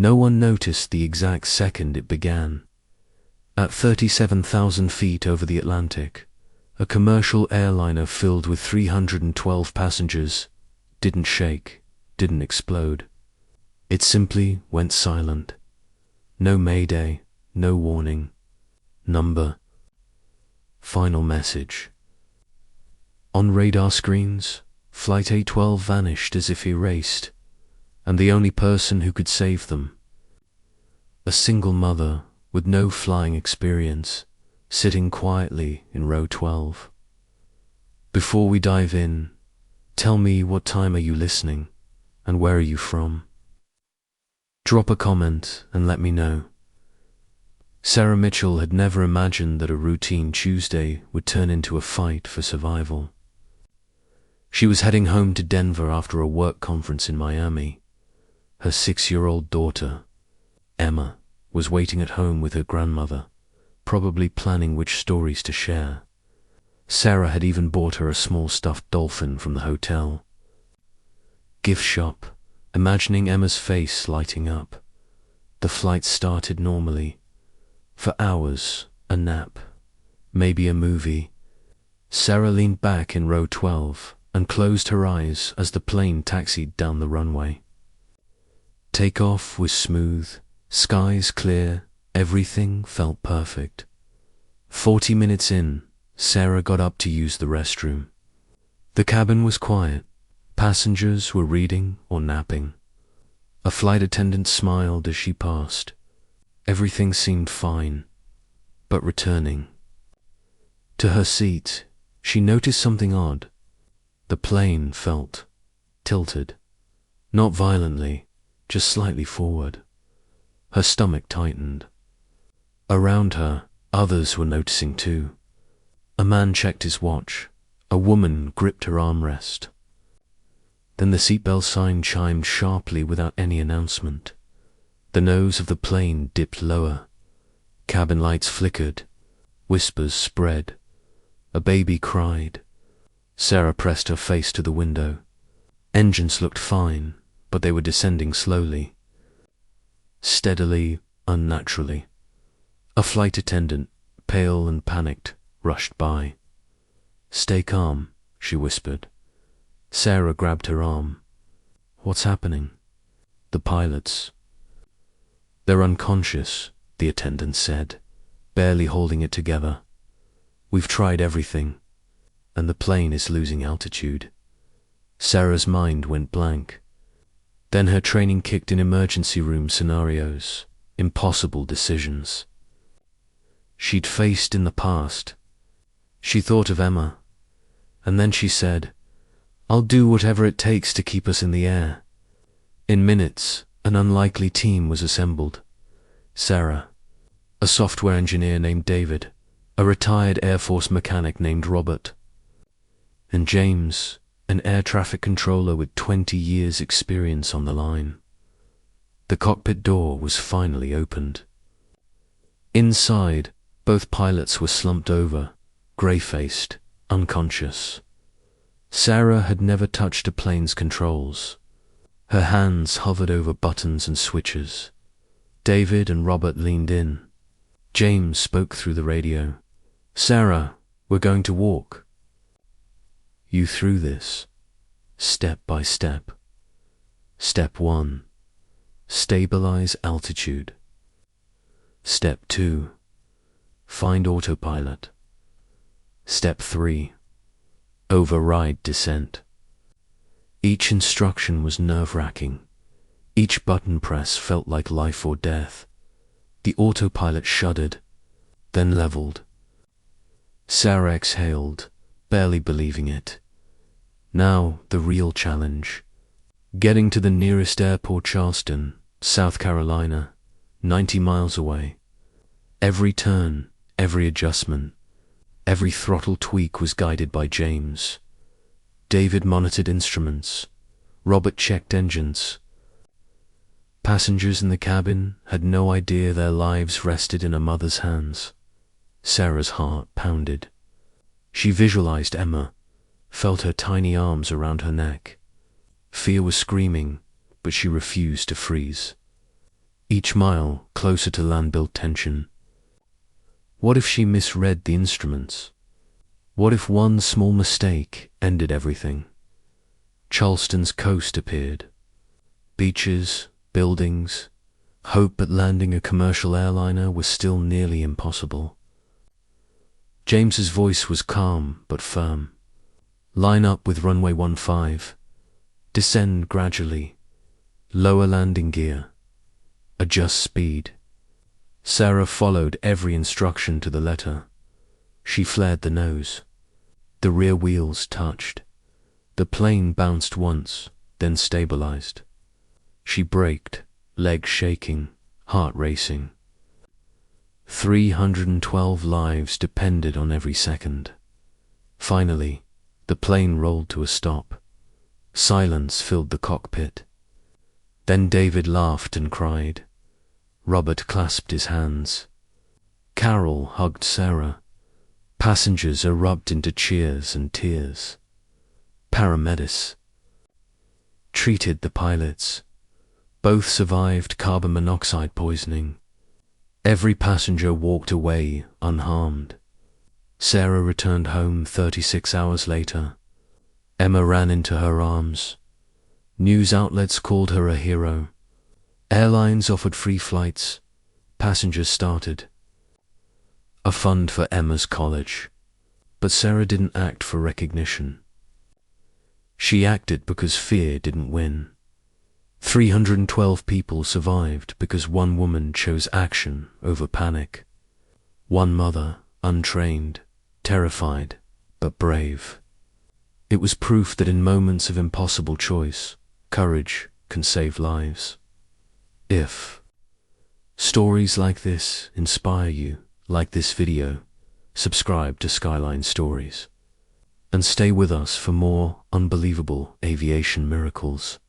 No one noticed the exact second it began. At 37,000 feet over the Atlantic, a commercial airliner filled with 312 passengers didn't shake, didn't explode. It simply went silent. No mayday, no warning. Number. Final message. On radar screens, Flight 812 vanished as if erased, and the only person who could save them, a single mother with no flying experience, sitting quietly in row 12. Before we dive in, tell me, what time are you listening, and where are you from? Drop a comment and let me know. Sarah Mitchell had never imagined that a routine Tuesday would turn into a fight for survival. She was heading home to Denver after a work conference in Miami. Her 6-year-old daughter, Emma, was waiting at home with her grandmother, probably planning which stories to share. Sarah had even bought her a small stuffed dolphin from the hotel. Gift shop, imagining Emma's face lighting up. The flight started normally. For hours, a nap, maybe a movie. Sarah leaned back in row 12 and closed her eyes as the plane taxied down the runway. Takeoff was smooth, skies clear, everything felt perfect. 40 minutes in, Sarah got up to use the restroom. The cabin was quiet. Passengers were reading or napping. A flight attendant smiled as she passed. Everything seemed fine, but returning. To her seat, she noticed something odd. The plane felt tilted. Not violently, just slightly forward. Her stomach tightened. Around her, others were noticing too. A man checked his watch. A woman gripped her armrest. Then the seatbelt sign chimed sharply without any announcement. The nose of the plane dipped lower. Cabin lights flickered. Whispers spread. A baby cried. Sarah pressed her face to the window. Engines looked fine, but they were descending slowly. Steadily, unnaturally. A flight attendant, pale and panicked, rushed by. "Stay calm," she whispered. Sarah grabbed her arm. "What's happening?" "The pilots." "They're unconscious," the attendant said, barely holding it together. "We've tried everything, and the plane is losing altitude." Sarah's mind went blank. Then her training kicked in emergency room scenarios, impossible decisions. She'd faced in the past. She thought of Emma, and then she said, "I'll do whatever it takes to keep us in the air." In minutes, an unlikely team was assembled. Sarah, a software engineer named David, a retired Air Force mechanic named Robert, and James, an air traffic controller with 20 years' experience on the line. The cockpit door was finally opened. Inside, both pilots were slumped over, grey-faced, unconscious. Sarah had never touched a plane's controls. Her hands hovered over buttons and switches. David and Robert leaned in. James spoke through the radio. "Sarah, we're going to walk. You through this, step by step. Step 1, stabilize altitude. Step 2, find autopilot. Step 3, override descent." Each instruction was nerve-wracking. Each button press felt like life or death. The autopilot shuddered, then leveled. Sarah exhaled, barely believing it. Now the real challenge. Getting to the nearest airport, Charleston, South Carolina, 90 miles away. Every turn, every adjustment, every throttle tweak was guided by James. David monitored instruments. Robert checked engines. Passengers in the cabin had no idea their lives rested in a mother's hands. Sarah's heart pounded. She visualized Emma, felt her tiny arms around her neck. Fear was screaming, but she refused to freeze. each mile closer to land built tension. What if she misread the instruments? What if one small mistake ended everything? Charleston's coast appeared. Beaches, buildings, hope at landing a commercial airliner was still nearly impossible. James's voice was calm but firm. Line up with runway 15. Descend gradually. Lower landing gear. Adjust speed. Sarah followed every instruction to the letter. She flared the nose. The rear wheels touched. The plane bounced once, then stabilized. She braked, legs shaking, heart racing. 312 lives depended on every second. Finally, the plane rolled to a stop. Silence filled the cockpit. Then David laughed and cried. Robert clasped his hands. Carol hugged Sarah. Passengers erupted into cheers and tears. Paramedics treated the pilots. Both survived carbon monoxide poisoning. Every passenger walked away unharmed. Sarah returned home 36 hours later. Emma ran into her arms. News outlets called her a hero. Airlines offered free flights. Passengers started a fund for Emma's college. But Sarah didn't act for recognition. She acted because fear didn't win. 312 people survived because one woman chose action over panic. One mother, untrained, terrified, but brave. It was proof that in moments of impossible choice, courage can save lives. If stories like this inspire you, like this video, subscribe to Skyline Stories. And stay with us for more unbelievable aviation miracles.